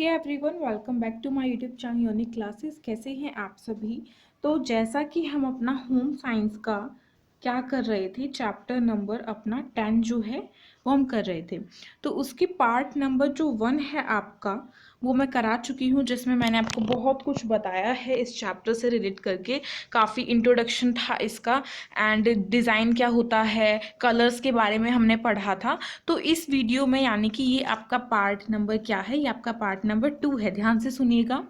Hey everyone, welcome back to my YouTube channel unique classes. कैसे हैं आप सभी। तो जैसा कि हम अपना होम साइंस का क्या कर रहे थे, चैप्टर नंबर अपना 10 जो है वो हम कर रहे थे। तो उसकी पार्ट नंबर जो 1 है आपका, वो मैं करा चुकी हूँ, जिसमें मैंने आपको बहुत कुछ बताया है इस चैप्टर से रिलेट करके। काफ़ी इंट्रोडक्शन था इसका, एंड डिज़ाइन क्या होता है, कलर्स के बारे में हमने पढ़ा था। तो इस वीडियो में यानी कि ये आपका पार्ट नंबर क्या है, ये आपका पार्ट नंबर 2 है। ध्यान से सुनिएगा।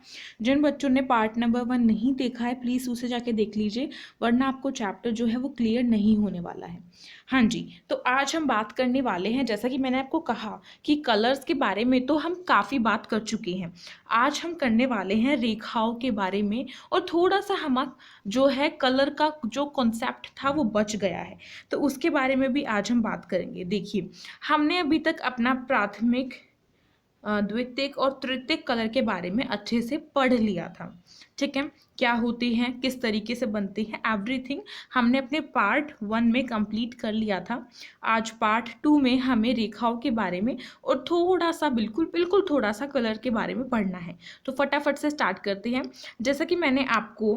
जिन बच्चों ने पार्ट नंबर 1 नहीं देखा है, प्लीज़ उसे जाके देख लीजिए, वरना आपको चैप्टर जो है वो क्लियर नहीं होने वाला है। हाँ जी, तो आज हम बात करने वाले हैं, जैसा कि मैंने आपको कहा कि कलर्स के बारे में तो हम काफ़ी बात कर चुके हैं। आज हम करने वाले हैं रेखाओं के बारे में, और थोड़ा सा हम जो है कलर का जो कॉन्सेप्ट था वो बच गया है, तो उसके बारे में भी आज हम बात करेंगे। देखिए, हमने अभी तक अपना प्राथमिक, द्वितीयक और तृतीयक कलर के बारे में अच्छे से पढ़ लिया था। ठीक है, क्या होती हैं, किस तरीके से बनती हैं, एवरीथिंग हमने अपने पार्ट 1 में कंप्लीट कर लिया था। आज पार्ट 2 में हमें रेखाओं के बारे में और थोड़ा सा, बिल्कुल बिल्कुल थोड़ा सा कलर के बारे में पढ़ना है। तो फटाफट से स्टार्ट करते हैं। जैसा कि मैंने आपको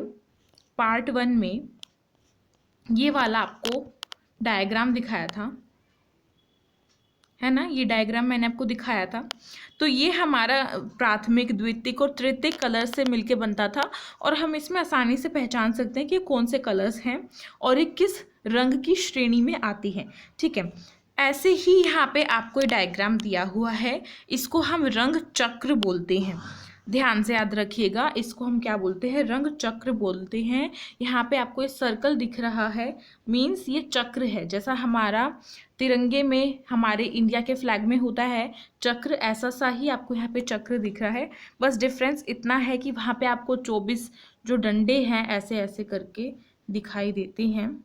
पार्ट 1 में ये वाला आपको डायग्राम दिखाया था, है ना, ये डायग्राम मैंने आपको दिखाया था। तो ये हमारा प्राथमिक, द्वितीयक और तृतीयक कलर से मिलके बनता था, और हम इसमें आसानी से पहचान सकते हैं कि कौन से कलर्स हैं और ये किस रंग की श्रेणी में आती हैं। ठीक है, ऐसे ही यहाँ पे आपको ये डायग्राम दिया हुआ है, इसको हम रंग चक्र बोलते हैं। ध्यान से याद रखिएगा, इसको हम क्या बोलते हैं, रंग चक्र बोलते हैं। यहाँ पे आपको ये सर्कल दिख रहा है, मीन्स ये चक्र है। जैसा हमारा तिरंगे में, हमारे इंडिया के फ्लैग में होता है चक्र, ऐसा सा ही आपको यहाँ पे चक्र दिख रहा है। बस डिफरेंस इतना है कि वहाँ पे आपको 24 जो डंडे हैं ऐसे ऐसे करके दिखाई देते हैं,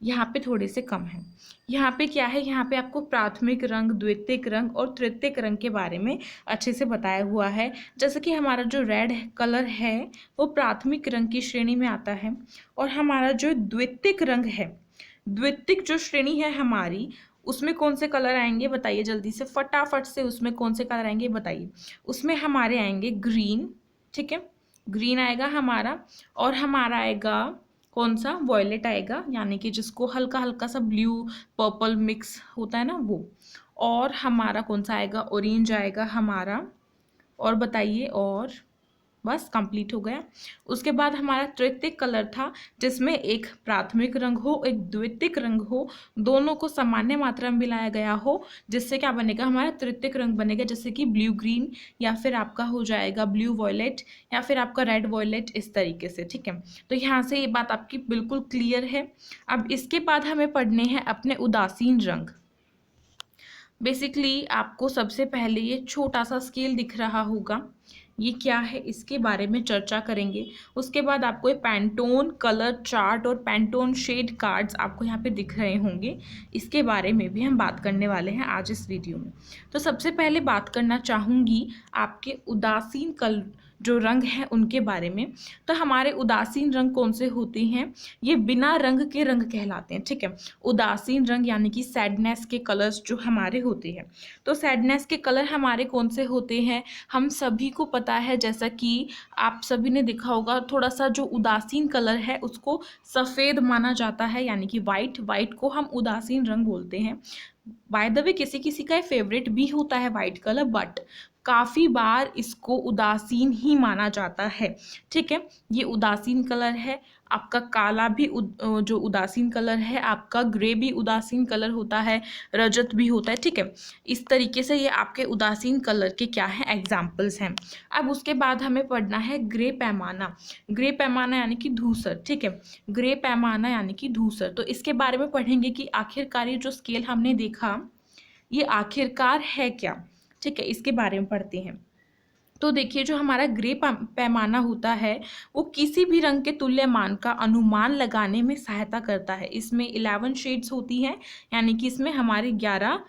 यहाँ पे थोड़े से कम है। यहाँ पे क्या है, यहाँ पे आपको प्राथमिक रंग, द्वितीयक रंग और तृतीयक रंग के बारे में अच्छे से बताया हुआ है। जैसे कि हमारा जो रेड कलर है वो प्राथमिक रंग की श्रेणी में आता है, और हमारा जो द्वितीयक रंग है, द्वितीयक जो श्रेणी है हमारी, उसमें कौन से कलर आएंगे बताइए जल्दी से, फटाफट से। उसमें कौन से कलर आएंगे बताइए। उसमें हमारे आएंगे ग्रीन, ठीक है, ग्रीन आएगा हमारा, और हमारा आएगा कौन सा, वॉयलेट आएगा, यानी कि जिसको हल्का हल्का सा ब्लू पर्पल मिक्स होता है ना वो। और हमारा कौन सा आएगा, ऑरेंज आएगा हमारा। और बताइए, और बस कंप्लीट हो गया। उसके बाद हमारा तृतीयक कलर था, जिसमें एक प्राथमिक रंग हो, एक द्वितीयक रंग हो, दोनों को सामान्य मात्रा में मिलाया गया हो, जिससे क्या बनेगा, हमारा तृतीयक रंग बनेगा। जैसे कि ब्लू ग्रीन, या फिर आपका हो जाएगा ब्लू वॉयलेट, या फिर आपका रेड वॉयलेट, इस तरीके से। ठीक है, तो यहाँ से ये बात आपकी बिल्कुल क्लियर है। अब इसके बाद हमें पढ़ने हैं अपने उदासीन रंग। बेसिकली आपको सबसे पहले ये छोटा सा स्केल दिख रहा होगा, ये क्या है इसके बारे में चर्चा करेंगे। उसके बाद आपको ये पैंटोन कलर चार्ट और पैंटोन शेड कार्ड्स आपको यहाँ पे दिख रहे होंगे, इसके बारे में भी हम बात करने वाले हैं आज इस वीडियो में। तो सबसे पहले बात करना चाहूँगी आपके उदासीन जो रंग हैं उनके बारे में। तो हमारे उदासीन रंग कौन से होते हैं, ये बिना रंग के रंग कहलाते हैं। ठीक है, उदासीन रंग यानी कि सैडनेस के कलर्स जो हमारे होते हैं। तो सैडनेस के कलर हमारे कौन से होते हैं, हम सभी को पता है, जैसा कि आप सभी ने देखा होगा, थोड़ा सा जो उदासीन कलर है उसको सफ़ेद माना जाता है, यानी कि वाइट, वाइट को हम उदासीन रंग बोलते हैं। बाय द वे किसी किसी का फेवरेट भी होता है वाइट कलर, बट काफ़ी बार इसको उदासीन ही माना जाता है। ठीक है, ये उदासीन कलर है। आपका काला भी जो उदासीन कलर है, आपका ग्रे भी उदासीन कलर होता है, रजत भी होता है। ठीक है, इस तरीके से ये आपके उदासीन कलर के क्या हैं, एग्जाम्पल्स हैं। अब उसके बाद हमें पढ़ना है ग्रे पैमाना। ग्रे पैमाना यानी कि धूसर। ठीक है, ग्रे पैमाना यानी कि धूसर। तो इसके बारे में पढ़ेंगे कि आखिरकार ये जो स्केल हमने देखा, ये आखिरकार है क्या। ठीक है, इसके बारे में पढ़ते हैं। तो देखिए, जो हमारा ग्रे पैमाना होता है वो किसी भी रंग के तुल्य मान का अनुमान लगाने में सहायता करता है। इसमें 11 शेड्स होती हैं, यानी कि इसमें हमारे 11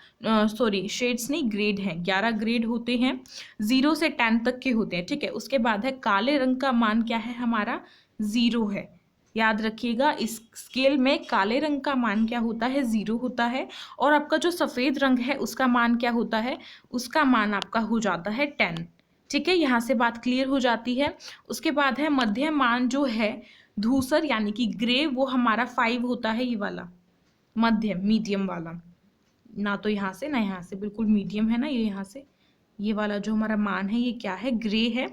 शेड्स नहीं, ग्रेड हैं, 11 ग्रेड होते हैं, 0 से 10 तक के होते हैं। ठीक है, उसके बाद है काले रंग का मान क्या है हमारा, 0 है। याद रखिएगा, इस स्केल में काले रंग का मान क्या होता है, 0 होता है। और आपका जो सफ़ेद रंग है उसका मान क्या होता है, उसका मान आपका हो जाता है 10। ठीक है, यहाँ से बात क्लियर हो जाती है। उसके बाद है मध्यम मान जो है धूसर यानी कि ग्रे, वो हमारा 5 होता है, ये वाला मध्यम मीडियम वाला, ना तो यहाँ से ना यहाँ से, बिल्कुल मीडियम है ना ये यहाँ से। ये वाला जो हमारा मान है ये क्या है, ग्रे है।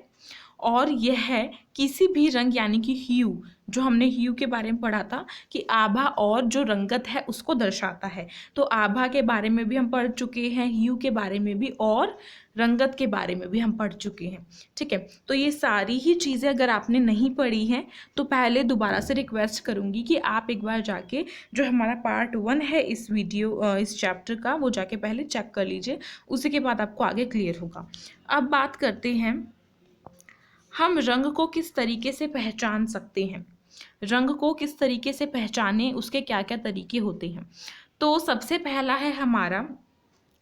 और यह है किसी भी रंग यानी कि ह्यू, जो हमने ह्यू के बारे में पढ़ा था कि आभा और जो रंगत है उसको दर्शाता है। तो आभा के बारे में भी हम पढ़ चुके हैं, ह्यू के बारे में भी, और रंगत के बारे में भी हम पढ़ चुके हैं। ठीक है, तो ये सारी ही चीज़ें अगर आपने नहीं पढ़ी हैं तो पहले दोबारा से रिक्वेस्ट करूँगी कि आप एक बार जाके जो हमारा पार्ट 1 है इस वीडियो इस चैप्टर का, वो जाके पहले चेक कर लीजिए, उसी के बाद आपको आगे क्लियर होगा। अब बात करते हैं हम रंग को किस तरीके से पहचान सकते हैं। रंग को किस तरीके से पहचाने, उसके क्या क्या तरीके होते हैं। तो सबसे पहला है हमारा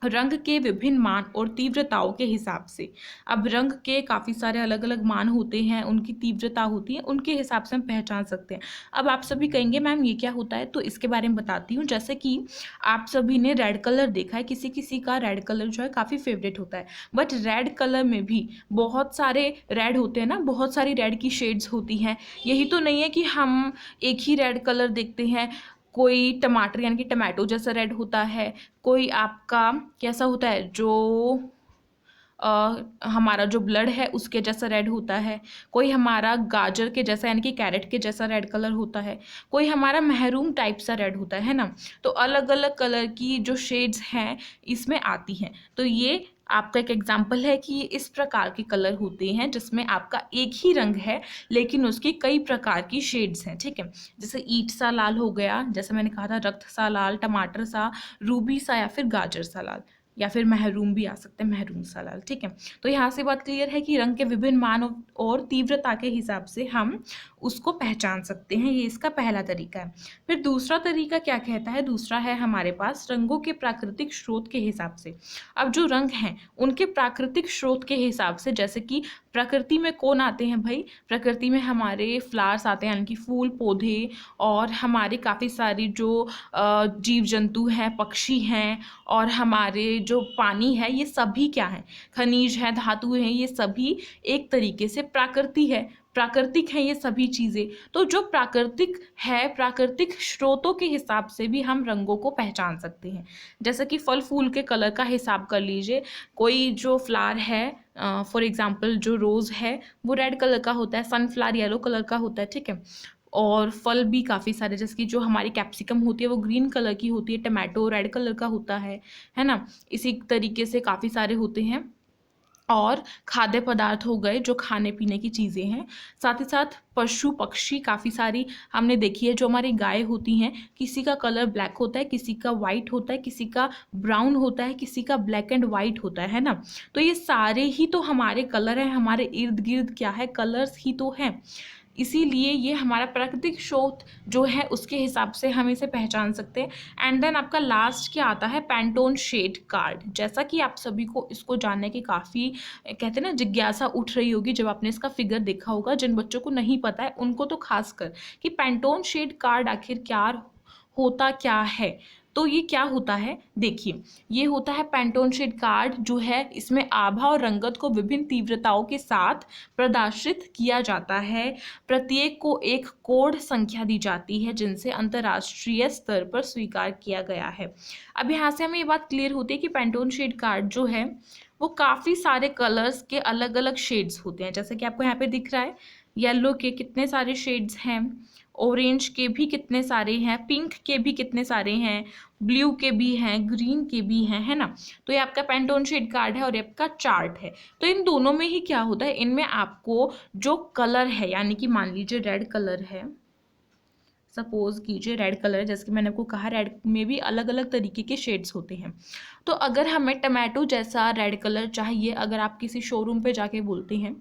रंग के विभिन्न मान और तीव्रताओं के हिसाब से। अब रंग के काफ़ी सारे अलग अलग मान होते हैं, उनकी तीव्रता होती है, उनके हिसाब से हम पहचान सकते हैं। अब आप सभी कहेंगे मैम ये क्या होता है, तो इसके बारे में बताती हूँ। जैसे कि आप सभी ने रेड कलर देखा है, किसी किसी का रेड कलर जो है काफ़ी फेवरेट होता है, बट रेड कलर में भी बहुत सारे रेड होते हैं ना, बहुत सारी रेड की शेड्स होती हैं। यही तो नहीं है कि हम एक ही रेड कलर देखते हैं, कोई टमाटर यानी कि टमाटो जैसा रेड होता है, कोई आपका कैसा होता है जो हमारा जो ब्लड है उसके जैसा रेड होता है, कोई हमारा गाजर के जैसा यानी कि कैरेट के जैसा रेड कलर होता है, कोई हमारा महरूम टाइप सा रेड होता है ना। तो अलग अलग कलर की जो शेड्स हैं इसमें आती हैं। तो ये आपका एक एग्जाम्पल है कि ये इस प्रकार के कलर होते हैं जिसमें आपका एक ही रंग है लेकिन उसकी कई प्रकार की शेड्स हैं। ठीक है, जैसे ईट सा लाल हो गया, जैसे मैंने कहा था रक्त सा लाल, टमाटर सा, रूबी सा, या फिर गाजर सा लाल, या फिर महरूम भी आ सकते हैं, महरूम सा लाल। ठीक है, तो यहाँ से बात क्लियर है कि रंग के विभिन्न मान और तीव्रता के हिसाब से हम उसको पहचान सकते हैं। ये इसका पहला तरीका है। फिर दूसरा तरीका क्या कहता है, दूसरा है हमारे पास रंगों के प्राकृतिक स्रोत के हिसाब से। अब जो रंग हैं उनके प्राकृतिक स्रोत के हिसाब से, जैसे कि प्रकृति में कौन आते हैं भाई, प्रकृति में हमारे फ्लावर्स आते हैं यानी कि फूल पौधे, और हमारे काफ़ी सारी जो जीव जंतु हैं, पक्षी हैं, और हमारे जो पानी है, ये सभी क्या है, खनिज है, धातु हैं, ये सभी एक तरीके से प्राकृति है, प्राकृतिक है ये सभी चीज़ें। तो जो प्राकृतिक है, प्राकृतिक स्रोतों के हिसाब से भी हम रंगों को पहचान सकते हैं। जैसे कि फल फूल के कलर का हिसाब कर लीजिए, कोई जो फ्लावर है, फॉर एग्जांपल जो रोज़ है वो रेड कलर का होता है, सनफ्लावर येलो कलर का होता है। ठीक है, और फल भी काफ़ी सारे, जैसे कि जो हमारी कैप्सिकम होती है वो ग्रीन कलर की होती है, टमाटो रेड कलर का होता है ना। इसी तरीके से काफ़ी सारे होते हैं। और खाद्य पदार्थ हो गए जो खाने पीने की चीज़ें हैं, साथ ही साथ पशु पक्षी काफ़ी सारी हमने देखी है। जो हमारी गाय होती हैं, किसी का कलर ब्लैक होता है, किसी का वाइट होता है, किसी का ब्राउन होता है, किसी का ब्लैक एंड वाइट होता है ना। तो ये सारे ही तो हमारे कलर हैं, हमारे इर्द गिर्द क्या है, कलर्स ही तो हैं। इसीलिए ये हमारा प्राकृतिक स्रोत जो है उसके हिसाब से हम इसे पहचान सकते हैं। एंड देन आपका लास्ट क्या आता है, पैंटोन शेड कार्ड। जैसा कि आप सभी को इसको जानने की काफ़ी कहते हैं ना जिज्ञासा उठ रही होगी जब आपने इसका फिगर देखा होगा। जिन बच्चों को नहीं पता है उनको तो खासकर कि पैंटोन शेड कार्ड आखिर क्या होता क्या है। तो ये क्या होता है, देखिए ये होता है पैंटोन शेड कार्ड जो है, इसमें आभा और रंगत को विभिन्न तीव्रताओं के साथ प्रदर्शित किया जाता है। प्रत्येक को एक कोड संख्या दी जाती है जिनसे अंतर्राष्ट्रीय स्तर पर स्वीकार किया गया है। अब यहाँ से हमें ये बात क्लियर होती है कि पैंटोन शेड कार्ड जो है वो काफ़ी सारे कलर्स के अलग अलग शेड्स होते हैं। जैसे कि आपको यहाँ पे दिख रहा है, येलो के कितने सारे शेड्स हैं, ऑरेंज के भी कितने सारे हैं, पिंक के भी कितने सारे हैं, ब्लू के भी हैं, ग्रीन के भी हैं, है ना। तो ये आपका पैंटोन शेड कार्ड है और ये आपका चार्ट है। तो इन दोनों में ही क्या होता है, इनमें आपको जो कलर है, यानी कि मान लीजिए रेड कलर है, सपोज कीजिए रेड कलर है, जैसे कि मैंने आपको कहा रेड में भी अलग अलग तरीके के शेड्स होते हैं। तो अगर हमें टमाटो जैसा रेड कलर चाहिए, अगर आप किसी शोरूम पे जाके बोलते हैं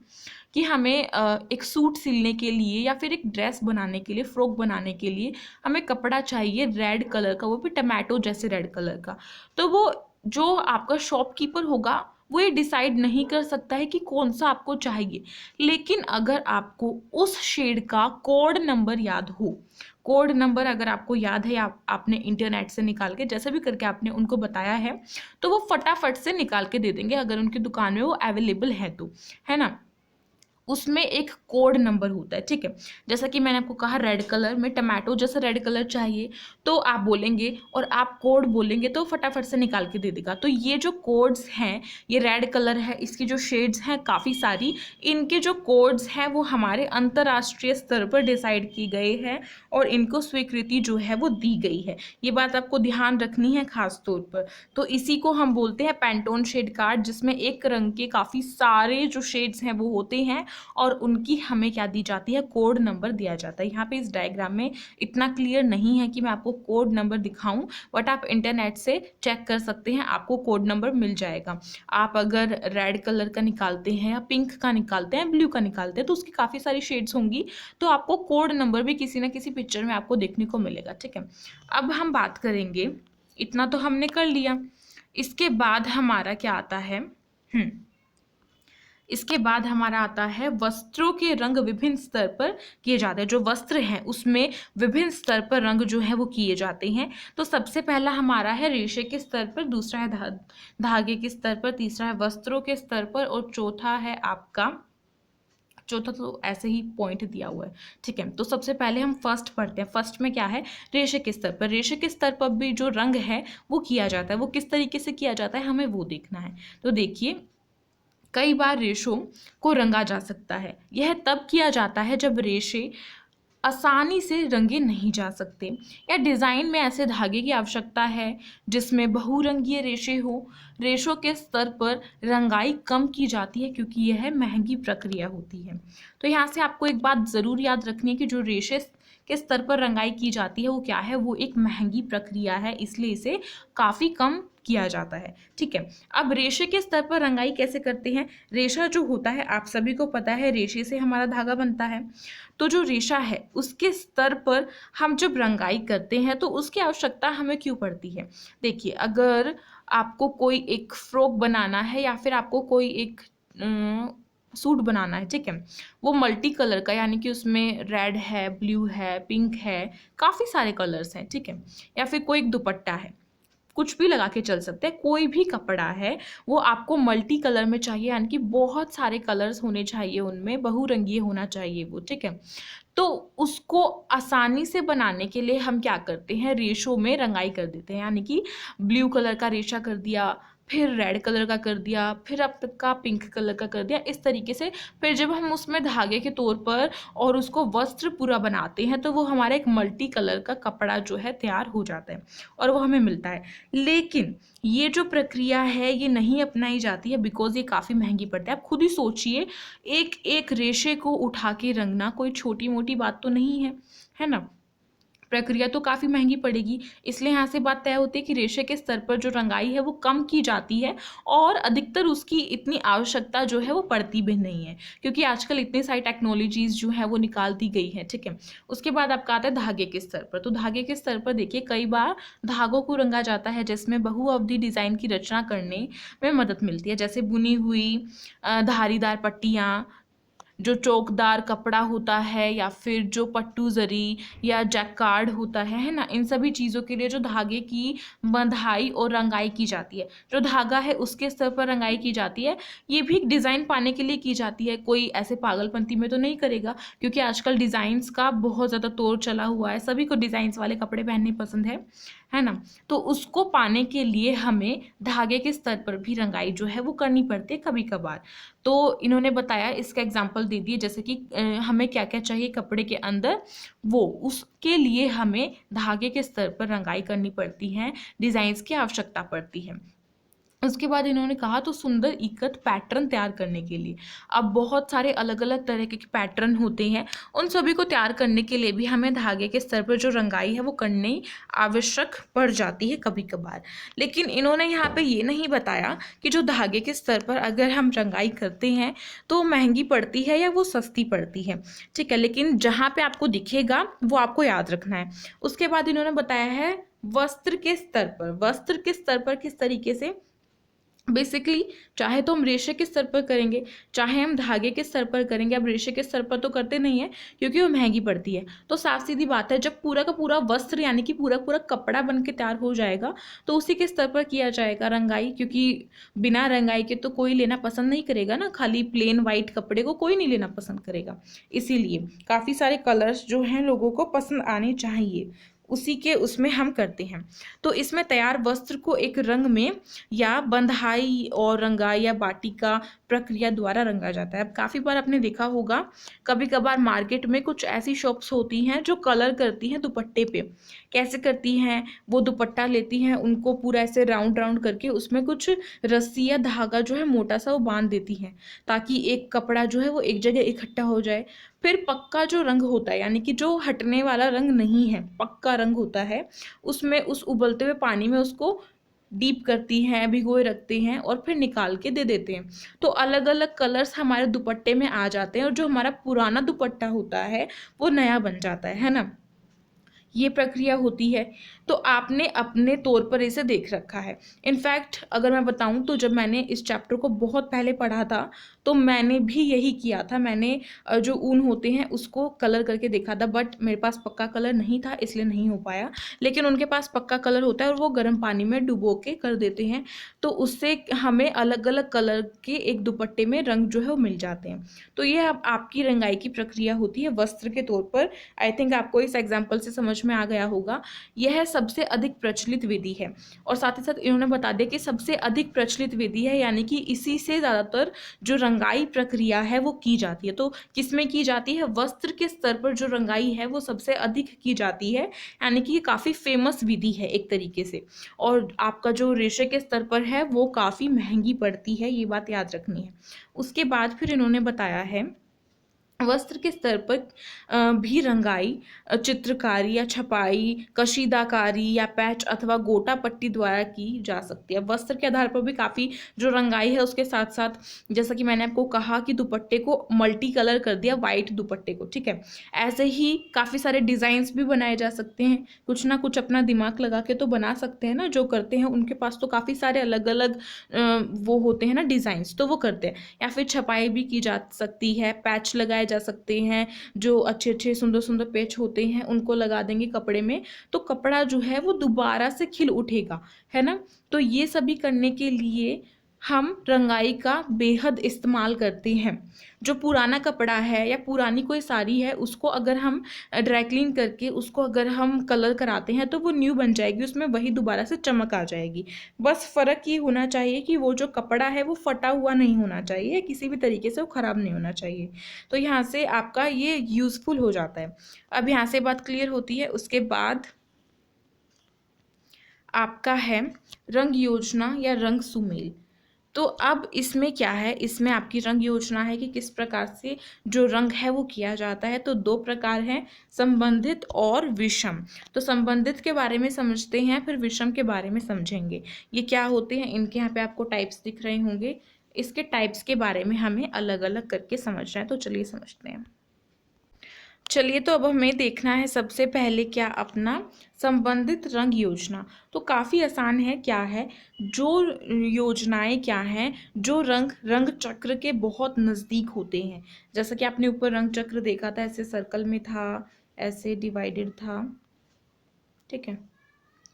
कि हमें एक सूट सिलने के लिए या फिर एक ड्रेस बनाने के लिए, फ्रॉक बनाने के लिए हमें कपड़ा चाहिए रेड कलर का, वो भी टमाटो जैसे रेड कलर का, तो वो जो आपका शॉपकीपर होगा वो ये डिसाइड नहीं कर सकता है कि कौन सा आपको चाहिए। लेकिन अगर आपको उस शेड का कोड नंबर याद हो, कोड नंबर अगर आपको याद है, आपने इंटरनेट से निकाल के जैसे भी करके आपने उनको बताया है, तो वो फटाफट से निकाल के दे देंगे अगर उनकी दुकान में वो अवेलेबल है तो, है ना। उसमें एक कोड नंबर होता है, ठीक है। जैसा कि मैंने आपको कहा रेड कलर में टमाटो जैसा रेड कलर चाहिए, तो आप बोलेंगे और आप कोड बोलेंगे तो फटाफट से निकाल के दे देगा। तो ये जो कोड्स हैं, ये रेड कलर है, इसकी जो शेड्स हैं काफ़ी सारी, इनके जो कोड्स हैं वो हमारे अंतर्राष्ट्रीय स्तर पर डिसाइड किए गए हैं और इनको स्वीकृति जो है वो दी गई है। ये बात आपको ध्यान रखनी है खास तौर पर। तो इसी को हम बोलते हैं पैंटोन शेड कार्ड, जिसमें एक रंग के काफ़ी सारे जो शेड्स हैं वो होते हैं और उनकी हमें क्या दी जाती है, कोड नंबर दिया जाता है। यहाँ पे इस डायग्राम में इतना क्लियर नहीं है कि मैं आपको कोड नंबर दिखाऊं, बट आप इंटरनेट से चेक कर सकते हैं, आपको कोड नंबर मिल जाएगा। आप अगर रेड कलर का निकालते हैं या पिंक का निकालते हैं, ब्लू का निकालते हैं, तो उसकी काफ़ी सारी शेड्स होंगी, तो आपको कोड नंबर भी किसी ना किसी पिक्चर में आपको देखने को मिलेगा, ठीक है। अब हम बात करेंगे, इतना तो हमने कर लिया, इसके बाद हमारा क्या आता है, इसके बाद हमारा आता है वस्त्रों के रंग विभिन्न स्तर पर किए जाते हैं। जो वस्त्र हैं उसमें विभिन्न स्तर पर रंग जो है वो किए जाते हैं। तो सबसे पहला हमारा है रेशे के स्तर पर, दूसरा है धागे के स्तर पर, तीसरा है वस्त्रों के स्तर पर और चौथा है आपका, चौथा तो ऐसे ही पॉइंट दिया हुआ है, ठीक है। तो सबसे पहले हम फर्स्ट पढ़ते हैं। फर्स्ट में क्या है, रेशे के स्तर पर। रेशे के स्तर पर भी जो रंग है वो किया जाता है, वो किस तरीके से किया जाता है हमें वो देखना है। तो देखिए, कई बार रेशों को रंगा जा सकता है। यह तब किया जाता है जब रेशे आसानी से रंगे नहीं जा सकते या डिज़ाइन में ऐसे धागे की आवश्यकता है जिसमें बहुरंगीय रेशे हो। रेशों के स्तर पर रंगाई कम की जाती है क्योंकि यह महंगी प्रक्रिया होती है। तो यहाँ से आपको एक बात ज़रूर याद रखनी है कि जो रेशे के स्तर पर रंगाई की जाती है वो क्या है, वो एक महंगी प्रक्रिया है, इसलिए इसे काफ़ी कम किया जाता है, ठीक है। अब रेशे के स्तर पर रंगाई कैसे करते हैं। रेशा जो होता है आप सभी को पता है, रेशे से हमारा धागा बनता है। तो जो रेशा है उसके स्तर पर हम जब रंगाई करते हैं तो उसकी आवश्यकता हमें क्यों पड़ती है। देखिए, अगर आपको कोई एक फ्रॉक बनाना है या फिर आपको कोई एक सूट बनाना है, ठीक है, वो मल्टी कलर का, यानी कि उसमें रेड है, ब्लू है, पिंक है, काफ़ी सारे कलर्स हैं, ठीक है, या फिर कोई एक दुपट्टा है, कुछ भी लगा के चल सकते हैं, कोई भी कपड़ा है वो आपको मल्टी कलर में चाहिए, यानी कि बहुत सारे कलर्स होने चाहिए, उनमें बहुरंगीय होना चाहिए वो, ठीक है। तो उसको आसानी से बनाने के लिए हम क्या करते हैं, रेशों में रंगाई कर देते हैं, यानी कि ब्लू कलर का रेशा कर दिया, फिर रेड कलर का कर दिया, फिर आपका पिंक कलर का कर दिया, इस तरीके से। फिर जब हम उसमें धागे के तौर पर और उसको वस्त्र पूरा बनाते हैं तो वो हमारा एक मल्टी कलर का कपड़ा जो है तैयार हो जाता है और वो हमें मिलता है। लेकिन ये जो प्रक्रिया है ये नहीं अपनाई जाती है बिकॉज ये काफ़ी महंगी पड़ती है। आप खुद ही सोचिए, एक एक रेशे को उठा के रंगना कोई छोटी मोटी बात तो नहीं है ना। प्रक्रिया तो काफ़ी महंगी पड़ेगी, इसलिए यहाँ से बात तय होती है कि रेशे के स्तर पर जो रंगाई है वो कम की जाती है और अधिकतर उसकी इतनी आवश्यकता जो है वो पड़ती भी नहीं है क्योंकि आजकल इतनी सारी टेक्नोलॉजीज़ जो है वो निकाल दी गई हैं, ठीक है। उसके बाद आपका आता है धागे के स्तर पर। तो धागे के स्तर पर देखिए, कई बार धागों को रंगा जाता है जिसमें बहुअवधि डिज़ाइन की रचना करने में मदद मिलती है, जैसे बुनी हुई धारीदार पट्टियाँ, जो चौकदार कपड़ा होता है, या फिर जो पट्टू जरी या जैकार्ड होता है ना, इन सभी चीज़ों के लिए जो धागे की बंधाई और रंगाई की जाती है, जो धागा है उसके स्तर पर रंगाई की जाती है, ये भी डिज़ाइन पाने के लिए की जाती है। कोई ऐसे पागलपंती में तो नहीं करेगा क्योंकि आजकल डिज़ाइंस का बहुत ज़्यादा तौर चला हुआ है, सभी को डिज़ाइंस वाले कपड़े पहनने पसंद है ना। तो उसको पाने के लिए हमें धागे के स्तर पर भी रंगाई जो है वो करनी पड़ती है कभी कभार। तो इन्होंने बताया, इसका एग्जाम्पल दे दिए, जैसे कि हमें क्या क्या चाहिए कपड़े के अंदर, वो उसके लिए हमें धागे के स्तर पर रंगाई करनी पड़ती है, डिज़ाइंस की आवश्यकता पड़ती है। उसके बाद इन्होंने कहा तो सुंदर इकत पैटर्न तैयार करने के लिए, अब बहुत सारे अलग अलग तरह के पैटर्न होते हैं, उन सभी को तैयार करने के लिए भी हमें धागे के स्तर पर जो रंगाई है वो करनी आवश्यक पड़ जाती है कभी कभार। लेकिन इन्होंने यहाँ पे ये नहीं बताया कि जो धागे के स्तर पर अगर हम रंगाई करते हैं तो महंगी पड़ती है या वो सस्ती पड़ती है, ठीक है। लेकिन जहाँ पे आपको दिखेगा वो आपको याद रखना है। उसके बाद इन्होंने बताया है वस्त्र के स्तर पर। वस्त्र के स्तर पर किस तरीके से, बेसिकली चाहे तो हम रेशे के स्तर पर करेंगे, चाहे हम धागे के स्तर पर करेंगे। अब रेशे के स्तर पर तो करते नहीं है क्योंकि वो महंगी पड़ती है। तो साफ सीधी बात है, जब पूरा का पूरा वस्त्र यानी कि पूरा पूरा कपड़ा बन के तैयार हो जाएगा तो उसी के स्तर पर किया जाएगा रंगाई, क्योंकि बिना रंगाई के तो कोई लेना पसंद नहीं करेगा ना, खाली प्लेन वाइट कपड़े को कोई नहीं लेना पसंद करेगा। इसीलिए काफ़ी सारे कलर्स जो हैं लोगों को पसंद आने चाहिए, उसी के उसमें हम करते हैं। तो इसमें तैयार वस्त्र को एक रंग में या बंधाई और रंगाई या बाटिका प्रक्रिया द्वारा रंगा जाता है। अब काफ़ी बार आपने देखा होगा, कभी कभार मार्केट में कुछ ऐसी शॉप्स होती हैं जो कलर करती हैं दुपट्टे पे। कैसे करती हैं? वो दुपट्टा लेती हैं, उनको पूरा ऐसे राउंड राउंड करके उसमें कुछ रस्सी या धागा जो है मोटा सा वो बांध देती हैं, ताकि एक कपड़ा जो है वो एक जगह इकट्ठा हो जाए। फिर पक्का जो रंग होता है, यानी कि जो हटने वाला रंग नहीं है, पक्का रंग होता है, उसमें उस उबलते हुए पानी में उसको डीप करती हैं, भिगोए रखते हैं और फिर निकाल के दे देते हैं। तो अलग अलग कलर्स हमारे दुपट्टे में आ जाते हैं और जो हमारा पुराना दुपट्टा होता है वो नया बन जाता है ना। ये प्रक्रिया होती है। तो आपने अपने तौर पर इसे देख रखा है। इनफैक्ट अगर मैं बताऊं तो जब मैंने इस चैप्टर को बहुत पहले पढ़ा था तो मैंने भी यही किया था। मैंने जो ऊन होते हैं उसको कलर करके देखा था, बट मेरे पास पक्का कलर नहीं था इसलिए नहीं हो पाया। लेकिन उनके पास पक्का कलर होता है और वो गर्म पानी में डुबो के कर देते हैं, तो उससे हमें अलग अलग कलर के एक दुपट्टे में रंग जो है वो मिल जाते हैं। तो ये अब आपकी रंगाई की प्रक्रिया होती है वस्त्र के तौर पर। आई थिंक आपको इस एग्जाम्पल से समझ में आ गया होगा। यह सबसे अधिक प्रचलित विधि है और साथ ही साथ इन्होंने बता दिया कि सबसे अधिक प्रचलित विधि है, यानी कि इसी से ज़्यादातर जो रंगाई प्रक्रिया है वो की जाती है। तो किसमें की जाती है? वस्त्र के स्तर पर जो रंगाई है वो सबसे अधिक की जाती है, यानी कि ये काफ़ी फेमस विधि है एक तरीके से। और आपका जो रेशे के स्तर पर है वो काफ़ी महंगी पड़ती है, ये बात याद रखनी है। उसके बाद फिर इन्होंने बताया है वस्त्र के स्तर पर भी रंगाई चित्रकारी या छपाई, कशीदाकारी या पैच अथवा गोटा पट्टी द्वारा की जा सकती है। वस्त्र के आधार पर भी काफ़ी जो रंगाई है उसके साथ साथ, जैसा कि मैंने आपको कहा कि दुपट्टे को मल्टी कलर कर दिया, वाइट दुपट्टे को, ठीक है। ऐसे ही काफ़ी सारे डिज़ाइंस भी बनाए जा सकते हैं। कुछ ना कुछ अपना दिमाग लगा के तो बना सकते हैं ना, जो करते हैं उनके पास तो काफ़ी सारे अलग अलग वो होते हैं ना डिज़ाइंस, तो वो करते हैं। या फिर छपाई भी की जा सकती है, पैच लगाए जा सकते हैं, जो अच्छे अच्छे सुंदर सुंदर पैच होते हैं उनको लगा देंगे कपड़े में, तो कपड़ा जो है वो दोबारा से खिल उठेगा, है ना। तो ये सभी करने के लिए हम रंगाई का बेहद इस्तेमाल करते हैं। जो पुराना कपड़ा है या पुरानी कोई साड़ी है उसको अगर हम ड्राई क्लीन करके उसको अगर हम कलर कराते हैं तो वो न्यू बन जाएगी, उसमें वही दोबारा से चमक आ जाएगी। बस फ़र्क ये होना चाहिए कि वो जो कपड़ा है वो फटा हुआ नहीं होना चाहिए, किसी भी तरीके से वो ख़राब नहीं होना चाहिए। तो यहाँ से आपका ये यूज़फुल हो जाता है। अब यहाँ से बात क्लियर होती है। उसके बाद आपका है रंग योजना या रंग सुमेल। तो अब इसमें क्या है, इसमें आपकी रंग योजना है कि किस प्रकार से जो रंग है वो किया जाता है। तो दो प्रकार हैं, संबंधित और विषम। तो संबंधित के बारे में समझते हैं, फिर विषम के बारे में समझेंगे। ये क्या होते हैं, इनके यहाँ पे आपको टाइप्स दिख रहे होंगे। इसके टाइप्स के बारे में हमें अलग अलग करके समझना है, तो चलिए समझते हैं। चलिए, तो अब हमें देखना है सबसे पहले क्या, अपना संबंधित रंग योजना। तो काफ़ी आसान है। क्या है, जो योजनाएं क्या हैं, जो रंग चक्र के बहुत नज़दीक होते हैं। जैसा कि आपने ऊपर रंग चक्र देखा था, ऐसे सर्कल में था, ऐसे डिवाइडेड था, ठीक है।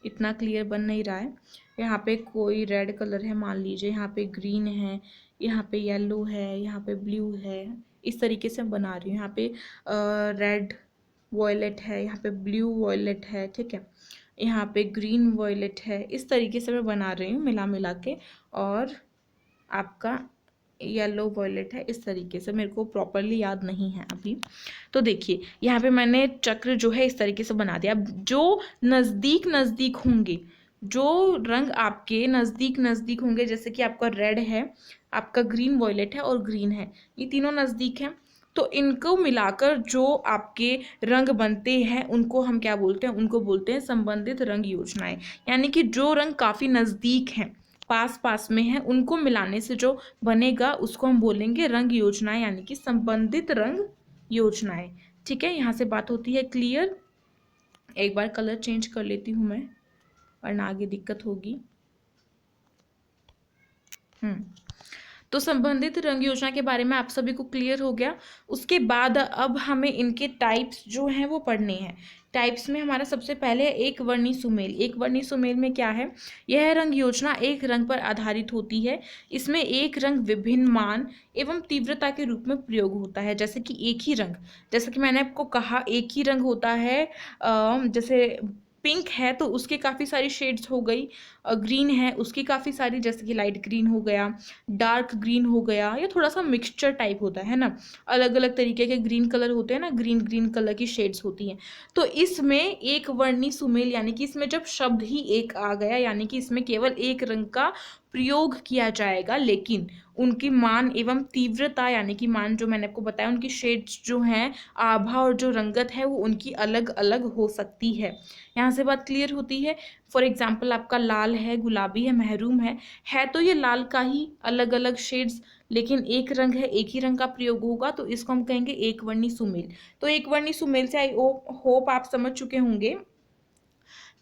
इतना क्लियर बन नहीं रहा है। यहाँ पे कोई रेड कलर है मान लीजिए, यहाँ पे ग्रीन है, यहाँ पे येलो है, यहाँ पे ब्लू है, इस तरीके से बना रही हूँ। यहाँ पे रेड वॉयलेट है, यहाँ पे ब्लू वॉयलेट है, ठीक है, यहाँ पे ग्रीन वॉयलेट है। इस तरीके से मैं बना रही हूँ मिला मिला के, और आपका येलो वॉयलेट है। इस तरीके से मेरे को प्रॉपरली याद नहीं है अभी। तो देखिए यहाँ पे मैंने चक्र जो है इस तरीके से बना दिया। जो नज़दीक नज़दीक होंगे, जो रंग आपके नज़दीक नज़दीक होंगे, जैसे कि आपका रेड है, आपका ग्रीन वॉयलेट है और ग्रीन है, ये तीनों नज़दीक हैं, तो इनको मिलाकर जो आपके रंग बनते हैं उनको हम क्या बोलते हैं, उनको बोलते हैं संबंधित रंग योजनाएं। यानी कि जो रंग काफ़ी नज़दीक हैं, पास पास में है, उनको मिलाने से जो बनेगा उसको हम बोलेंगे रंग योजनाएं, यानी कि संबंधित रंग योजनाएं। ठीक है, यहाँ से बात होती है क्लियर। एक बार कलर चेंज कर लेती हूँ मैं, वरना आगे दिक्कत होगी। हम्म तो संबंधित रंग योजना के बारे में आप सभी को क्लियर हो गया। उसके बाद अब हमें इनके टाइप्स जो हैं वो पढ़ने हैं। टाइप्स में हमारा सबसे पहले है एक वर्णी सुमेल। एक वर्णी सुमेल में क्या है, यह रंग योजना एक रंग पर आधारित होती है। इसमें एक रंग विभिन्न मान एवं तीव्रता के रूप में प्रयोग होता है। जैसे कि एक ही रंग, जैसे कि मैंने आपको कहा एक ही रंग होता है, जैसे पिंक है तो उसके काफ़ी सारी शेड्स हो गई, ग्रीन है उसकी काफ़ी सारी, जैसे कि लाइट ग्रीन हो गया, डार्क ग्रीन हो गया, या थोड़ा सा मिक्सचर टाइप होता है ना, अलग अलग तरीके के ग्रीन कलर होते हैं ना, ग्रीन ग्रीन कलर की शेड्स होती हैं। तो इसमें एक वर्णी सुमेल यानी कि इसमें जब शब्द ही एक आ गया, यानी कि इसमें केवल एक रंग का प्रयोग किया जाएगा, लेकिन उनकी मान एवं तीव्रता यानी कि मान जो मैंने आपको बताया, उनकी शेड्स जो हैं, आभा और जो रंगत है वो उनकी अलग अलग हो सकती है। यहाँ से बात क्लियर होती है। फॉर एग्जाम्पल आपका लाल है, गुलाबी है, महरून है तो ये लाल का ही अलग अलग शेड्स, लेकिन एक रंग है, एक ही रंग का प्रयोग होगा, तो इसको हम कहेंगे एक वर्णी सुमेल। तो एक वर्णी सुमेल से आई होप आप समझ चुके होंगे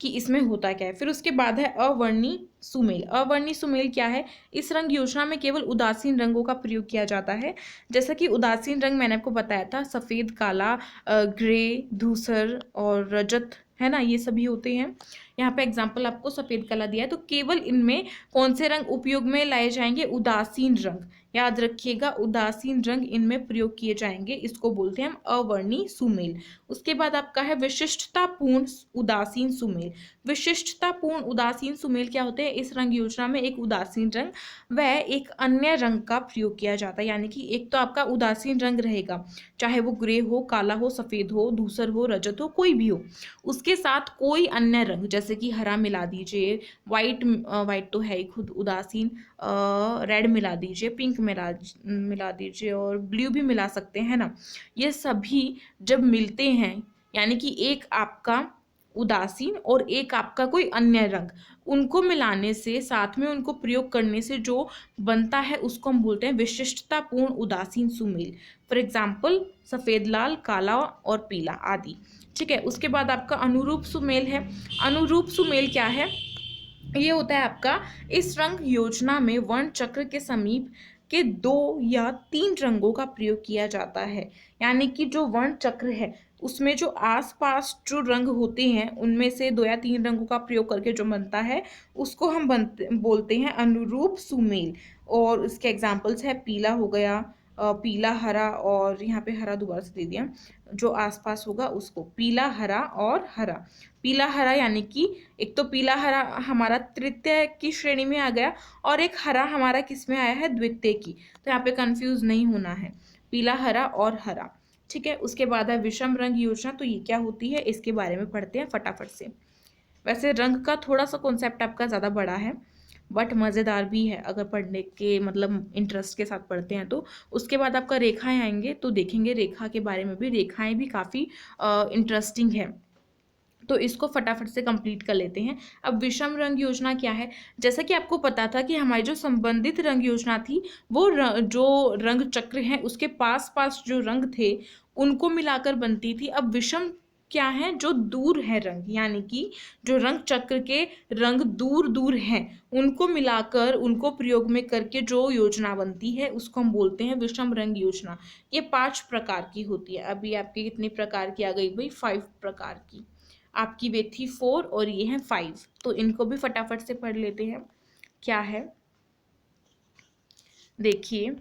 कि इसमें होता क्या है। फिर उसके बाद है अवर्णी सुमेल। अवर्णी सुमेल क्या है, इस रंग योजना में केवल उदासीन रंगों का प्रयोग किया जाता है। जैसा कि उदासीन रंग मैंने आपको बताया था, सफ़ेद, काला, ग्रे, धूसर और रजत, है ना, ये सभी होते हैं। यहाँ पे एग्जाम्पल आपको सफ़ेद काला दिया है। तो केवल इनमें कौन से रंग उपयोग में लाए जाएंगे, उदासीन रंग, याद रखिएगा, उदासीन रंग इनमें प्रयोग किए जाएंगे, इसको बोलते हैं हम अवर्णी सुमेल। उसके बाद आपका है विशिष्टतापूर्ण उदासीन सुमेल। विशिष्टतापूर्ण उदासीन सुमेल क्या होते हैं, इस रंग योजना में एक उदासीन रंग व एक अन्य रंग का प्रयोग किया जाता है। यानी कि एक तो आपका उदासीन रंग रहेगा, चाहे वो ग्रे हो, काला हो, सफ़ेद हो, धूसर हो, रजत हो, कोई भी हो, उसके साथ कोई अन्य रंग, जैसे कि हरा मिला दीजिए, वाइट, वाइट तो है ही खुद उदासीन, रेड मिला दीजिए, पिंक मिला दीजिए और ब्लू भी मिला सकते हैं ना। ये सभी जब मिलते हैं, यानी कि एक आपका उदासीन और एक आपका कोई अन्य रंग, उनको मिलाने से, साथ में उनको प्रयोग करने से जो बनता है उसको हम बोलते हैं विशिष्टतापूर्ण उदासीन सुमेल। फॉर एग्जाम्पल सफ़ेद, लाल, काला और पीला आदि। ठीक है। उसके बाद आपका अनुरूप सुमेल है। अनुरूप सुमेल क्या है, ये होता है आपका, इस रंग योजना में वर्ण चक्र के समीप के 2 या 3 रंगों का प्रयोग किया जाता है। यानी कि जो वर्ण चक्र है उसमें जो आसपास जो रंग होते हैं उनमें से 2 या 3 रंगों का प्रयोग करके जो बनता है उसको हम बोलते हैं अनुरूप सुमेल। और इसके एग्जाम्पल्स है पीला हो गया, पीला, हरा, और यहाँ पे हरा दोबारा से दे दिया, जो आसपास होगा उसको पीला, हरा और हरा। पीला हरा यानी कि एक तो पीला हरा हमारा तृतीय की श्रेणी में आ गया, और एक हरा हमारा किस में आया है, द्वितीय की। तो यहाँ पे कंफ्यूज नहीं होना है, पीला, हरा और हरा। ठीक है। उसके बाद है विषम रंग योजना। तो ये क्या होती है, इसके बारे में पढ़ते हैं फटाफट से। वैसे रंग का थोड़ा सा कॉन्सेप्ट आपका ज़्यादा बड़ा है, बट मज़ेदार भी है अगर पढ़ने के मतलब इंटरेस्ट के साथ पढ़ते हैं तो। उसके बाद आपका रेखाएं आएंगे, तो देखेंगे रेखा के बारे में भी, रेखाएं भी काफ़ी इंटरेस्टिंग है, तो इसको फटाफट से कंप्लीट कर लेते हैं। अब विषम रंग योजना क्या है, जैसा कि आपको पता था कि हमारी जो संबंधित रंग योजना थी वो जो रंग चक्र हैं उसके पास पास जो रंग थे उनको मिलाकर बनती थी। अब विषम क्या है, जो दूर है रंग, यानी कि जो रंग चक्र के रंग दूर दूर हैं उनको मिलाकर, उनको प्रयोग में करके जो योजना बनती है उसको हम बोलते हैं विषम रंग योजना। ये 5 प्रकार की होती है। अभी आपकी कितनी प्रकार की आ गई भाई, 5 प्रकार की। आपकी वे थी 4 और ये हैं 5, तो इनको भी फटाफट से पढ़ लेते हैं। क्या है, देखिए,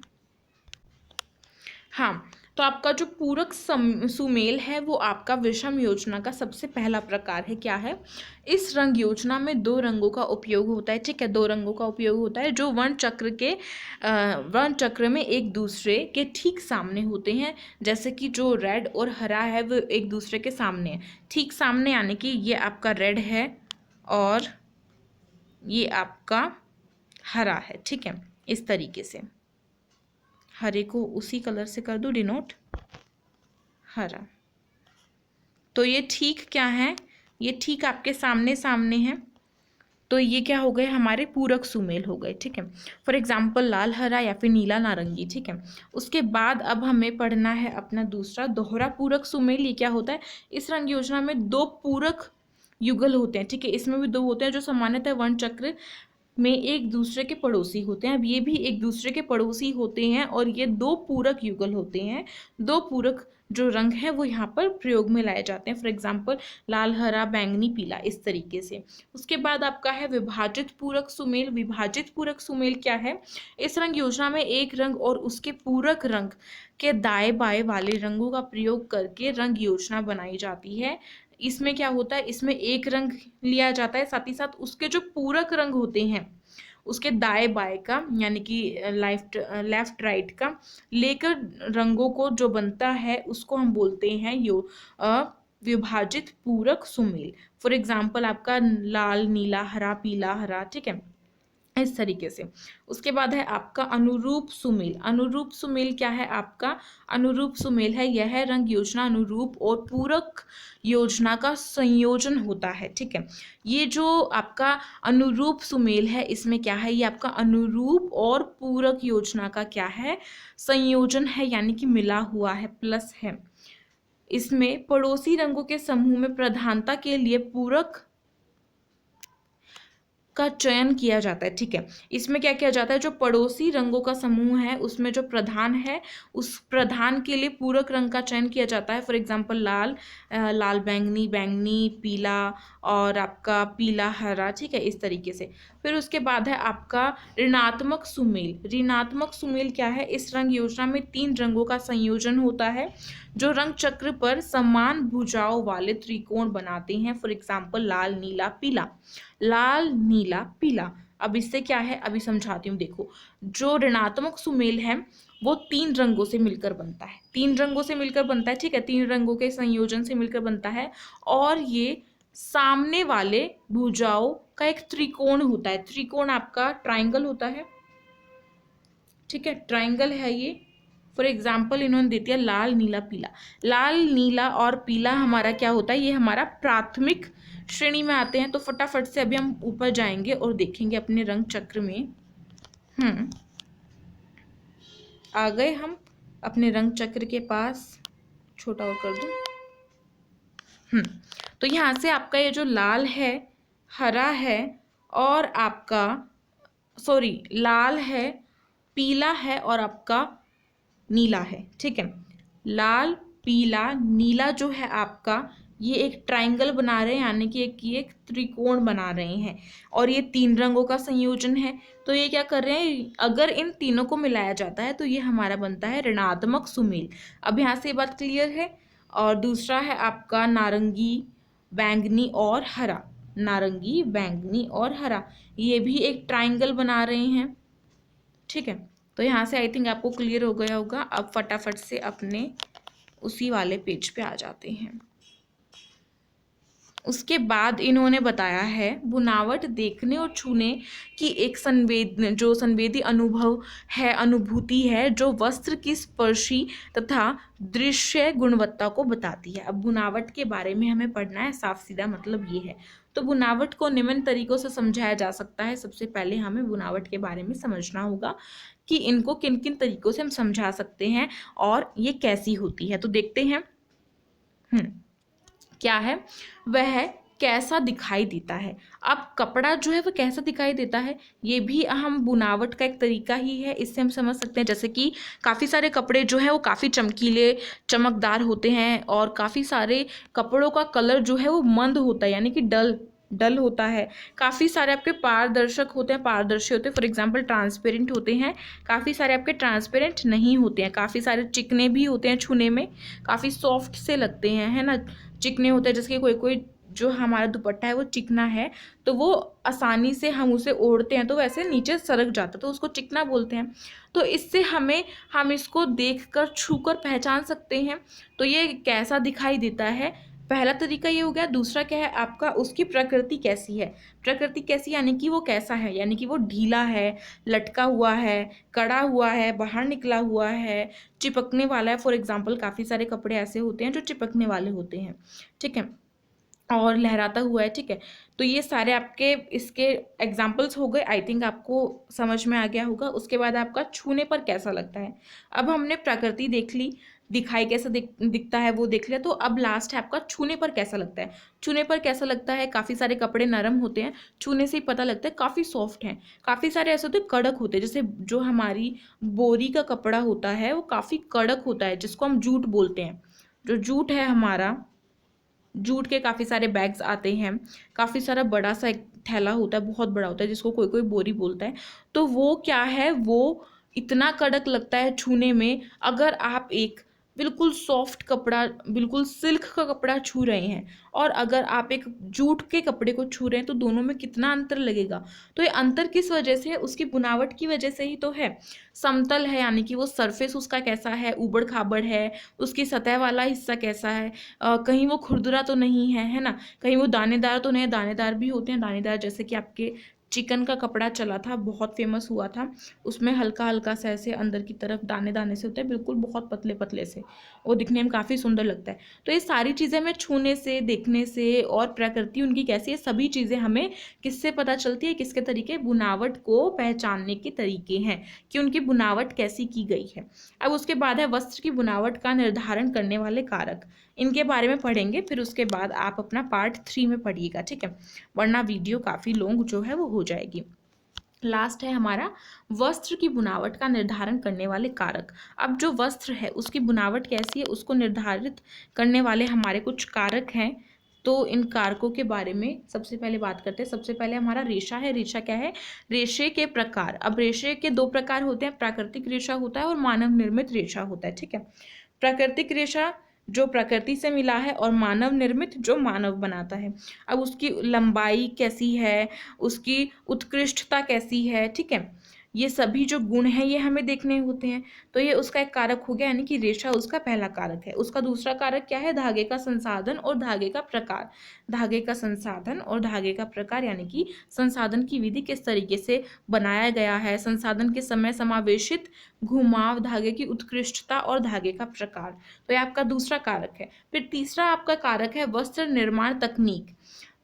हाँ, तो आपका जो पूरक सुमेल है वो आपका विषम योजना का सबसे पहला प्रकार है। क्या है, इस रंग योजना में 2 रंगों का उपयोग होता है। ठीक है, 2 रंगों का उपयोग होता है जो वर्ण चक्र में एक दूसरे के ठीक सामने होते हैं। जैसे कि जो रेड और हरा है वो एक दूसरे के सामने है, ठीक सामने, यानी कि ये आपका रेड है और ये आपका हरा है। ठीक है, इस तरीके से हरे को उसी कलर से कर दो डिनोट, हरा। तो ये ठीक क्या है, ये ठीक आपके सामने सामने है, तो ये क्या हो गए, हमारे पूरक सुमेल हो गए। ठीक है, फॉर एग्जाम्पल लाल हरा या फिर नीला नारंगी। ठीक है, उसके बाद अब हमें पढ़ना है अपना दूसरा दोहरा पूरक सुमेल। ये क्या होता है, इस रंग योजना में 2 पूरक युगल होते हैं। ठीक है, इसमें भी 2 होते हैं जो सामान्यतः वर्ण चक्र में एक दूसरे के पड़ोसी होते हैं। अब ये भी एक दूसरे के पड़ोसी होते हैं और ये दो पूरक युगल होते हैं। दो पूरक जो रंग है वो यहाँ पर प्रयोग में लाए जाते हैं। फॉर एग्जाम्पल लाल, हरा, बैंगनी, पीला, इस तरीके से। उसके बाद आपका है विभाजित पूरक सुमेल। विभाजित पूरक सुमेल क्या है? इस रंग योजना में एक रंग और उसके पूरक रंग के दाएं बाएं वाले रंगों का प्रयोग करके रंग योजना बनाई जाती है। इसमें क्या होता है, इसमें एक रंग लिया जाता है, साथ ही साथ उसके जो पूरक रंग होते हैं उसके दाएं बाएं का, यानी कि लेफ्ट राइट का लेकर रंगों को जो बनता है उसको हम बोलते हैं विभाजित पूरक सुमेल। फॉर एग्जाम्पल आपका लाल, नीला, हरा, पीला, हरा, ठीक है, इस तरीके से। उसके बाद है आपका अनुरूप सुमेल। अनुरूप सुमेल क्या है आपका? अनुरूप सुमेल है यह रंग योजना अनुरूप और पूरक योजना का संयोजन होता है, ठीक है। ये जो आपका अनुरूप सुमेल है इसमें क्या है, ये आपका अनुरूप और पूरक योजना का क्या है, संयोजन है, यानी कि मिला हुआ है, प्लस है। इसमें पड़ोसी रंगों के समूह में प्रधानता के लिए पूरक का चयन किया जाता है, ठीक है। इसमें क्या किया जाता है, जो पड़ोसी रंगों का समूह है उसमें जो प्रधान है उस प्रधान के लिए पूरक रंग का चयन किया जाता है। फॉर एग्जांपल लाल, लाल बैंगनी, बैंगनी पीला, और आपका पीला हरा, ठीक है, इस तरीके से। फिर उसके बाद है आपका ऋणात्मक सुमेल। ऋणात्मक सुमेल क्या है? इस रंग योजना में तीन रंगों का संयोजन होता है जो रंग चक्र पर समान भुजाओं वाले त्रिकोण बनाते हैं। फॉर एग्जाम्पल लाल, नीला, पीला। लाल, नीला, पीला। अब इससे क्या है, अभी समझाती हूँ। देखो, जो ऋणात्मक सुमेल है वो तीन रंगों से मिलकर बनता है, तीन रंगों से मिलकर बनता है, ठीक है, तीन रंगों के संयोजन से मिलकर बनता है, और ये सामने वाले भुजाओं का एक त्रिकोण होता है। त्रिकोण आपका ट्राइंगल होता है, ठीक है, ट्राइंगल है ये। फॉर एग्जाम्पल इन्होंने दे दिया लाल, नीला, पीला। लाल, नीला और पीला हमारा क्या होता है, ये हमारा प्राथमिक श्रेणी में आते हैं। तो फटाफट से अभी हम ऊपर जाएंगे और देखेंगे अपने रंग चक्र में। आ गए हम अपने रंग चक्र के पास, छोटा और कर दूं। तो यहाँ से आपका ये जो लाल है, हरा है, और आपका लाल है, पीला है, और आपका नीला है, ठीक है। लाल, पीला, नीला जो है आपका, ये एक ट्राइंगल बना रहे हैं, यानी कि एक त्रिकोण बना रहे हैं, और ये तीन रंगों का संयोजन है। तो ये क्या कर रहे हैं, अगर इन तीनों को मिलाया जाता है तो ये हमारा बनता है ऋणात्मक सुमेल। अब यहाँ से ये बात क्लियर है। और दूसरा है आपका नारंगी, बैंगनी और हरा। नारंगी, बैंगनी और हरा, ये भी एक ट्राइंगल बना रहे हैं, ठीक है। तो यहाँ से आई थिंक आपको क्लियर हो गया होगा। अब फटाफट से अपने उसी वाले पेज पे आ जाते हैं। उसके बाद इन्होंने बताया है बुनावट देखने और छूने की एक संवेदी अनुभव है, अनुभूति है, जो वस्त्र की स्पर्शी तथा दृश्य गुणवत्ता को बताती है। अब बुनावट के बारे में हमें पढ़ना है, साफ सीधा मतलब ये है। तो बुनावट को निम्न तरीकों से समझाया जा सकता है। सबसे पहले हमें बुनावट के बारे में समझना होगा कि इनको किन किन तरीकों से हम समझा सकते हैं और ये कैसी होती है। तो देखते हैं क्या है, वह कैसा दिखाई देता है। अब कपड़ा जो है वह कैसा दिखाई देता है, ये भी हम बुनावट का एक तरीका ही है, इससे हम समझ सकते हैं। जैसे कि काफ़ी सारे कपड़े जो है वो काफ़ी चमकीले, चमकदार होते हैं, और काफ़ी सारे कपड़ों का कलर जो है वो मंद होता है, यानी कि डल होता है। काफ़ी सारे आपके पारदर्शक होते हैं, पारदर्शी होते हैं, फॉर एग्जांपल ट्रांसपेरेंट होते हैं। काफ़ी सारे आपके ट्रांसपेरेंट नहीं होते हैं, काफ़ी सारे चिकने भी होते हैं, छूने में काफ़ी सॉफ्ट से लगते हैं, है ना, चिकने होते हैं। जैसे कि कोई जो हमारा दुपट्टा है वो चिकना है तो वो आसानी से हम उसे ओढ़ते हैं तो वैसे नीचे सरक जाता है, तो उसको चिकना बोलते हैं। तो इससे हम इसको देखकर, छूकर पहचान सकते हैं। तो ये कैसा दिखाई देता है, पहला तरीका ये हो गया। दूसरा क्या है आपका, उसकी प्रकृति कैसी है। प्रकृति कैसी यानी कि वो कैसा है, यानी कि वो ढीला है, लटका हुआ है, कड़ा हुआ है, बाहर निकला हुआ है, चिपकने वाला है। फॉर एग्जाम्पल काफ़ी सारे कपड़े ऐसे होते हैं जो चिपकने वाले होते हैं, ठीक है। और लहराता हुआ है, ठीक है। तो ये सारे आपके इसके एग्जाम्पल्स हो गए, आई थिंक आपको समझ में आ गया होगा। उसके बाद आपका छूने पर कैसा लगता है। अब हमने प्रकृति देख ली, दिखाई कैसा दिखता है वो देख लिया, तो अब लास्ट है आपका छूने पर कैसा लगता है। छूने पर कैसा लगता है, काफ़ी सारे कपड़े नरम होते हैं, छूने से ही पता लगता है काफ़ी सॉफ्ट हैं। काफ़ी सारे ऐसे होते हैं कड़क होते हैं, जैसे जो हमारी बोरी का कपड़ा होता है वो काफ़ी कड़क होता है, जिसको हम जूट बोलते हैं। जो जूट है हमारा, जूट के काफ़ी सारे बैग्स आते हैं, काफ़ी सारा बड़ा सा एक थैला होता है, बहुत बड़ा होता है, जिसको कोई कोई बोरी बोलता है। तो वो क्या है, वो इतना कड़क लगता है छूने में। अगर आप एक बिल्कुल सॉफ्ट कपड़ा, बिल्कुल सिल्क का कपड़ा छू रहे हैं, और अगर आप एक जूट के कपड़े को छू रहे हैं, तो दोनों में कितना अंतर लगेगा। तो ये अंतर किस वजह से है, उसकी बुनावट की वजह से ही तो है। समतल है, यानी कि वो सरफेस उसका कैसा है, ऊबड़ खाबड़ है, उसकी सतह वाला हिस्सा कैसा है, कहीं वो खुरदुरा तो नहीं है ना, कहीं वो दानेदार तो नहीं है। दानेदार भी होते हैं, दानेदार जैसे कि आपके चिकन का कपड़ा चला था, बहुत फेमस हुआ था, उसमें हल्का हल्का सा ऐसे अंदर की तरफ दाने दाने से होते हैं, बिल्कुल बहुत पतले पतले से, वो दिखने में काफ़ी सुंदर लगता है। तो ये सारी चीज़ें हमें छूने से, देखने से, और प्रकृति उनकी कैसी है, सभी चीज़ें हमें किससे पता चलती है, किसके तरीके, बुनावट को पहचानने के तरीके हैं कि उनकी बुनावट कैसी की गई है। अब उसके बाद है वस्त्र की बुनावट का निर्धारण करने वाले कारक, इनके बारे में पढ़ेंगे, फिर उसके बाद आप अपना पार्ट 3 में पढ़िएगा, ठीक है, वरना वीडियो काफ़ी लॉन्ग जो है वो हो जाएगी। लास्ट है हमारा वस्त्र की बुनावट का निर्धारण करने वाले कारक। अब जो वस्त्र है उसकी बुनावट कैसी है, उसको निर्धारित करने वाले हमारे कुछ कारक हैं। तो इन कारकों के बारे में सबसे पहले बात करते हैं। सबसे पहले हमारा रेशा है। रेशा क्या है, रेशे के प्रकार। अब रेशे के दो प्रकार होते हैं, प्राकृतिक रेशा होता है और मानव निर्मित रेशा होता है, ठीक है। प्राकृतिक रेशा जो प्रकृति से मिला है, और मानव निर्मित जो मानव बनाता है। अब उसकी लंबाई कैसी है, उसकी उत्कृष्टता कैसी है, ठीक है, ये सभी जो गुण हैं ये हमें देखने होते हैं। तो ये उसका एक कारक हो गया, यानी कि रेशा उसका पहला कारक है। उसका दूसरा कारक क्या है, धागे का संसाधन और धागे का प्रकार। धागे का संसाधन और धागे का प्रकार, यानी कि संसाधन की विधि किस तरीके से बनाया गया है, संसाधन के समय समावेशित घुमाव, धागे की उत्कृष्टता और धागे का प्रकार। तो ये आपका दूसरा कारक है। फिर तीसरा आपका कारक है वस्त्र निर्माण तकनीक,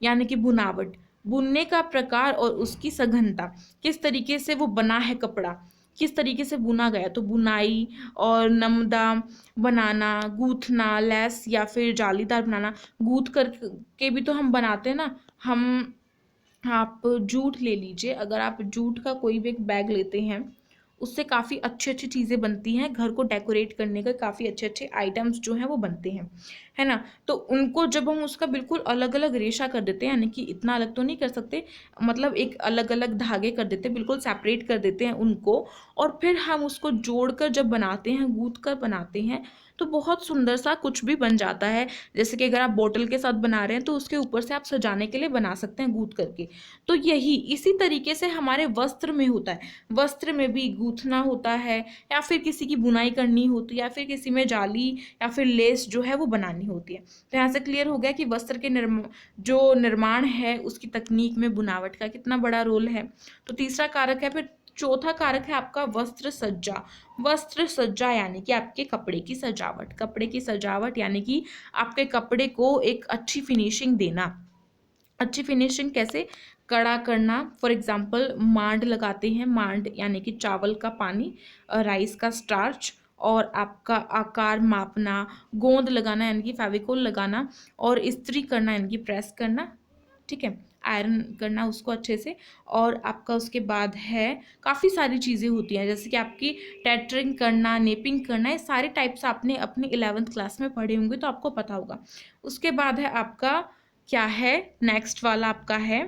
यानी कि बुनावट, बुनने का प्रकार और उसकी सघनता, किस तरीके से वो बना है कपड़ा, किस तरीके से बुना गया। तो बुनाई और नमदा बनाना, गूंथना, लैस या फिर जालीदार बनाना, गूंथ कर के भी तो हम बनाते हैं ना। हम, आप जूट ले लीजिए, अगर आप जूट का कोई भी एक बैग लेते हैं, उससे काफ़ी अच्छी अच्छी चीज़ें बनती हैं, घर को डेकोरेट करने के काफ़ी अच्छे अच्छे आइटम्स जो हैं वो बनते हैं, है ना। तो उनको जब हम उसका बिल्कुल अलग अलग रेशा कर देते हैं, यानी कि इतना अलग तो नहीं कर सकते, मतलब एक अलग अलग धागे कर देते हैं, बिल्कुल सेपरेट कर देते हैं उनको, और फिर हम उसको जोड़कर जब बनाते हैं, गूंथ कर बनाते हैं, तो बहुत सुंदर सा कुछ भी बन जाता है। जैसे कि अगर आप बोतल के साथ बना रहे हैं, तो उसके ऊपर से आप सजाने के लिए बना सकते हैं गूंथ करके। तो यही इसी तरीके से हमारे वस्त्र में होता है। वस्त्र में भी गूंथना होता है, या फिर किसी की बुनाई करनी होती है, या फिर किसी में जाली या फिर लेस जो है वो बनानी होती है। तो यहाँ से क्लियर हो गया कि वस्त्र के जो निर्माण है उसकी तकनीक में बुनावट का कितना बड़ा रोल है। तो तीसरा कारक है। फिर चौथा कारक है आपका वस्त्र सज्जा। वस्त्र सज्जा यानी कि आपके कपड़े की सजावट। कपड़े की सजावट यानी कि आपके कपड़े को एक अच्छी फिनिशिंग देना। अच्छी फिनिशिंग कैसे, कड़ा करना, फॉर एग्जांपल मांड लगाते हैं, मांड यानी कि चावल का पानी, राइस का स्टार्च, और आपका आकार मापना, गोंद लगाना यानी कि फेविकोल लगाना, और इस्त्री करना यानी कि प्रेस करना, ठीक है, आयरन करना उसको अच्छे से। और आपका उसके बाद है काफ़ी सारी चीज़ें होती हैं, जैसे कि आपकी टेटरिंग करना, नेपिंग करना, ये सारे टाइप्स आपने अपनी 11th क्लास में पढ़े होंगे, तो आपको पता होगा। उसके बाद है आपका क्या है, नेक्स्ट वाला आपका है,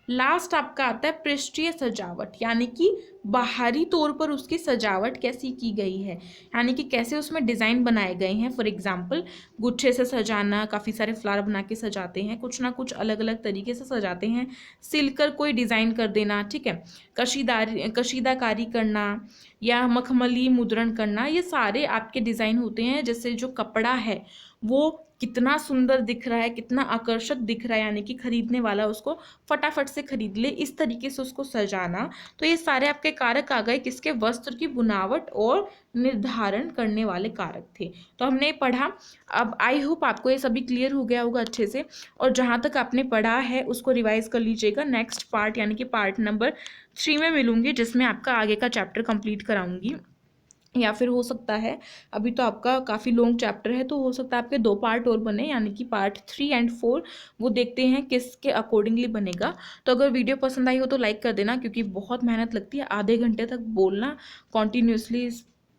लास्ट आपका आता है पृष्ठीय सजावट, यानी कि बाहरी तौर पर उसकी सजावट कैसी की गई है, यानी कि कैसे उसमें डिज़ाइन बनाए गए हैं। फॉर एग्जांपल गुच्छे से सजाना, काफ़ी सारे फ्लावर बना के सजाते हैं, कुछ ना कुछ अलग अलग तरीके से सजाते हैं, सिलकर कोई डिज़ाइन कर देना, ठीक है, कशीदाकारी करना या मखमली मुद्रण करना, ये सारे आपके डिज़ाइन होते हैं। जैसे जो कपड़ा है वो कितना सुंदर दिख रहा है, कितना आकर्षक दिख रहा है, यानी कि खरीदने वाला उसको फटाफट से खरीद ले, इस तरीके से उसको सजाना। तो ये सारे आपके कारक आ गए किसके, वस्त्र की बुनावट और निर्धारण करने वाले कारक थे। तो हमने पढ़ा। अब आई होप आपको ये सभी क्लियर हो गया होगा अच्छे से, और जहाँ तक आपने पढ़ा है उसको रिवाइज कर लीजिएगा। नेक्स्ट पार्ट यानी कि पार्ट नंबर 3 में मिलूंगी, जिसमें आपका आगे का चैप्टर कंप्लीट कराऊंगी। या फिर हो सकता है, अभी तो आपका काफ़ी लॉन्ग चैप्टर है, तो हो सकता है आपके 2 पार्ट और बने, यानी कि पार्ट 3 एंड 4। वो देखते हैं किसके अकॉर्डिंगली बनेगा। तो अगर वीडियो पसंद आई हो तो लाइक कर देना, क्योंकि बहुत मेहनत लगती है आधे घंटे तक बोलना कॉन्टीन्यूसली,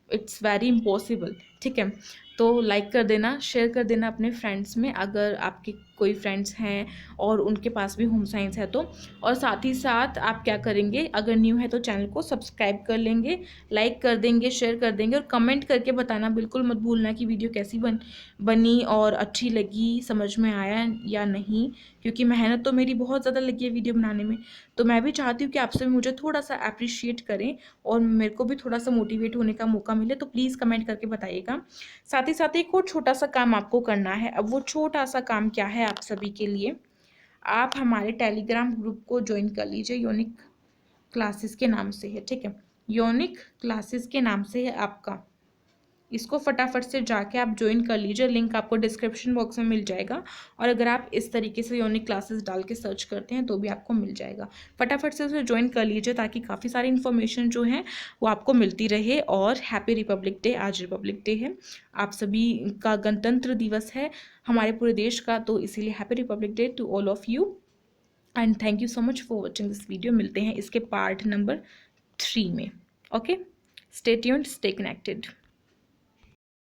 इट्स वेरी इम्पॉसिबल। ठीक है, तो लाइक कर देना, शेयर कर देना अपने फ्रेंड्स में, अगर आपके कोई फ्रेंड्स हैं और उनके पास भी होम साइंस है तो। और साथ ही साथ आप क्या करेंगे, अगर न्यू है तो चैनल को सब्सक्राइब कर लेंगे, लाइक कर देंगे, शेयर कर देंगे, और कमेंट करके बताना बिल्कुल मत भूलना कि वीडियो कैसी बनी और अच्छी लगी, समझ में आया या नहीं, क्योंकि मेहनत तो मेरी बहुत ज़्यादा लगी है वीडियो बनाने में। तो मैं भी चाहती हूँ कि आपसे भी मुझे थोड़ा सा अप्रिशिएट करें और मेरे को भी थोड़ा सा मोटिवेट होने का मौका मिले, तो प्लीज़ कमेंट करके बताइएगा। साथ ही साथ एक और छोटा सा काम आपको करना है। अब वो छोटा सा काम क्या है आप सभी के लिए, आप हमारे टेलीग्राम ग्रुप को ज्वाइन कर लीजिए, यूनिक क्लासेस के नाम से है। ठीक है, यूनिक क्लासेस के नाम से है आपका, इसको फटाफट से जाके आप ज्वाइन कर लीजिए, लिंक आपको डिस्क्रिप्शन बॉक्स में मिल जाएगा। और अगर आप इस तरीके से यूनिक क्लासेस डाल के सर्च करते हैं तो भी आपको मिल जाएगा। फटाफट से उसे ज्वाइन कर लीजिए, ताकि काफ़ी सारी इन्फॉर्मेशन जो है वो आपको मिलती रहे। और हैप्पी रिपब्लिक डे, आज रिपब्लिक डे है, आप सभी का गणतंत्र दिवस है हमारे पूरे देश का, तो इसीलिए happy Republic Day to all of you, and thank you so much for watching this video. मिलते हैं इसके पार्ट नंबर 3 में। Okay, stay tuned, stay connected.